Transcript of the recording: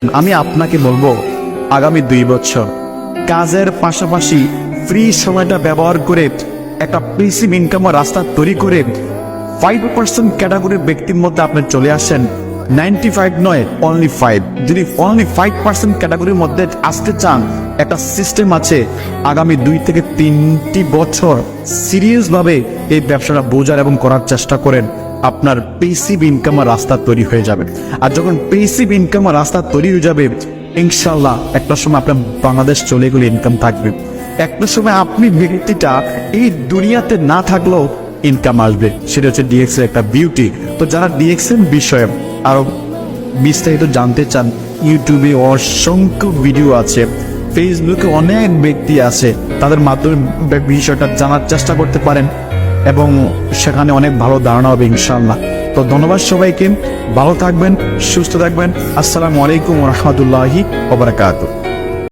আমি আপনাকে বলবো আগামী 2 বছর কাজের পাশাপাশি ফ্রি সময়টা ব্যবহার করে একটা প্যাসিভ ইনকামের রাস্তা তৈরি করে 5% ক্যাটাগরির ব্যক্তির মধ্যে আপনি চলে আসেন। 95 নয়, অনলি 5। যদি অনলি 5% ক্যাটাগরির মধ্যে আসতে চান, একটা সিস্টেম আছে। আগামী 2 থেকে 3টি বছর সিরিয়াসভাবে এই ব্যবসাটা বোঝার এবং করার চেষ্টা করেন, আপনার প্যাসিভ ইনকামের রাস্তা তৈরি হয়ে যাবে। আর যখন প্যাসিভ ইনকামের রাস্তা তৈরি হয়ে যাবে, ইনশাল্লাহ একটা সময় আপনার বাংলাদেশ চলে গেলে ইনকাম থাকবে। একটা সময় আপনি ব্যক্তিটা এই দুনিয়াতে না থাকলেও ইনকাম আসবে। সেটা হচ্ছে ডিএক্স এর একটা বিউটি। তো যারা ডিএক্স এর বিষয়ে আরো বিস্তারিত জানতে চান, ইউটিউবে অসংখ্য ভিডিও আছে, ফেসবুকে অনেক ব্যক্তি আছে, তাদের মাধ্যমে বিষয়টা জানার চেষ্টা করতে পারেন এবং সেখানে অনেক ভালো ধারণা হবে ইনশাআল্লাহ। তো ধন্যবাদ সবাইকে, ভালো থাকবেন, সুস্থ থাকবেন। আসসালামু আলাইকুম ওয়া রাহমাতুল্লাহি ওয়া বারাকাতুহু।